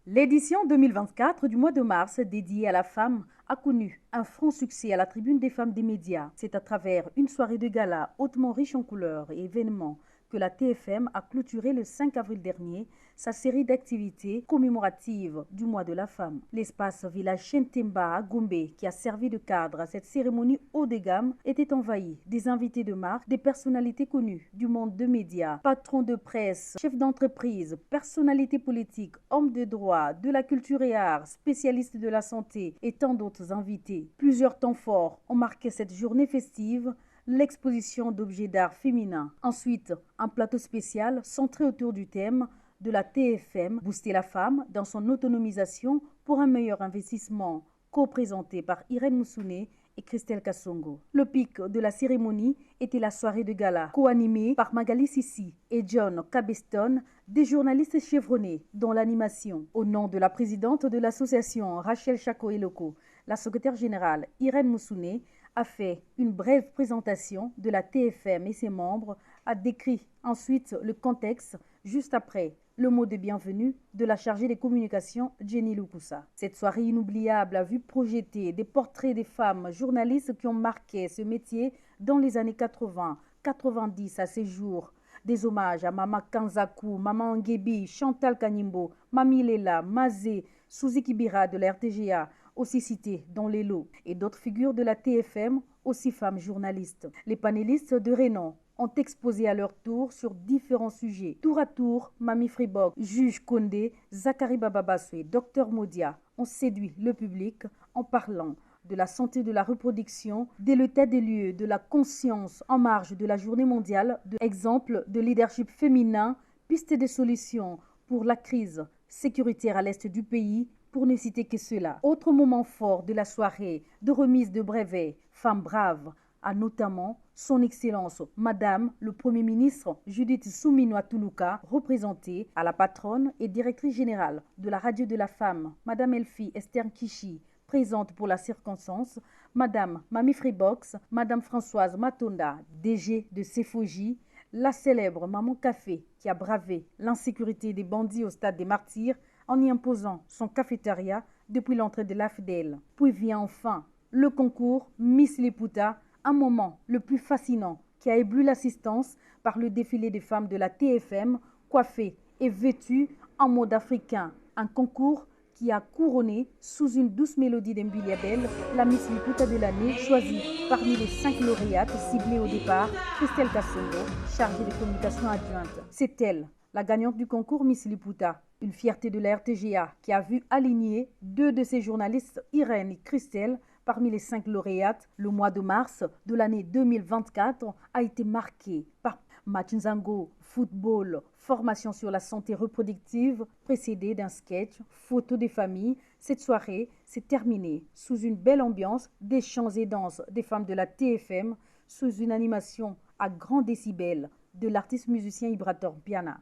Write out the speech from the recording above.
L'édition 2024 du mois de mars dédiée à la femme a connu un franc succès à la tribune des femmes des médias. C'est à travers une soirée de gala hautement riche en couleurs et événements que la TFM a clôturé le 5 avril dernier sa série d'activités commémoratives du mois de la femme. L'espace village Chentemba à Gombe, qui a servi de cadre à cette cérémonie haut de gamme, était envahi des invités de marque, des personnalités connues du monde de médias, patrons de presse, chefs d'entreprise, personnalités politiques, hommes de droit, de la culture et arts, spécialistes de la santé et tant d'autres invités. Plusieurs temps forts ont marqué cette journée festive. L'exposition d'objets d'art féminins. Ensuite, un plateau spécial centré autour du thème de la TFM, booster la femme dans son autonomisation pour un meilleur investissement, co-présenté par Irène Moussouné et Christelle Kassongo. Le pic de la cérémonie était la soirée de gala, co-animée par Magali Sissi et John Cabeston, des journalistes chevronnés dans l'animation. Au nom de la présidente de l'association Rachel Chako-Eloko, la secrétaire générale Irène Moussouné a fait une brève présentation de la TFM et ses membres, a décrit ensuite le contexte juste après le mot de bienvenue de la chargée des communications Jenny Lukusa. Cette soirée inoubliable a vu projeter des portraits des femmes journalistes qui ont marqué ce métier dans les années 80, 90 à ces jours. Des hommages à Mama Kanzaku, Mama Ngebi, Chantal Kanimbo, Mami Lela, Mazé, Suzy Kibira de la RTGA, aussi citées dans les lots, et d'autres figures de la TFM, aussi femmes journalistes. Les panélistes de renom ont exposé à leur tour sur différents sujets. Tour à tour, Mami Freebock, Juge Condé, Zachary Bababaswe, Dr Modia ont séduit le public en parlant de la santé de la reproduction, dès l'état des lieux de la conscience en marge de la journée mondiale, exemple de leadership féminin, pistes de solutions pour la crise sécuritaire à l'est du pays, pour ne citer que cela. Autre moment fort de la soirée de remise de brevets, Femme brave, a notamment son Excellence Madame le Premier ministre Judith Suminwa Tuluka, représentée à la patronne et directrice générale de la Radio de la Femme, Madame Elfie Esther Kishi, présente pour la circonstance, Madame Mami Freebox, Madame Françoise Matonda, DG de Cefoji, la célèbre Maman Café qui a bravé l'insécurité des bandits au stade des Martyrs en y imposant son cafétéria depuis l'entrée de l'AFDEL. Puis vient enfin le concours Miss Liputa, un moment le plus fascinant qui a ébloui l'assistance par le défilé des femmes de la TFM, coiffées et vêtues en mode africain. Un concours qui a couronné sous une douce mélodie d'Embiliabel la Miss Liputa de l'année, choisie parmi les 5 lauréates ciblées au départ, Christelle Kassongo, chargée de communication adjointe. C'est elle, la gagnante du concours Miss Liputa, une fierté de la RTGA qui a vu aligner 2 de ses journalistes, Irène et Christelle, parmi les 5 lauréates. Le mois de mars de l'année 2024 a été marqué par match Nzango, football, formation sur la santé reproductive, précédé d'un sketch, photo des familles. Cette soirée s'est terminée sous une belle ambiance des chants et danses des femmes de la TFM, sous une animation à grand décibel de l'artiste musicien Ibrator Piana.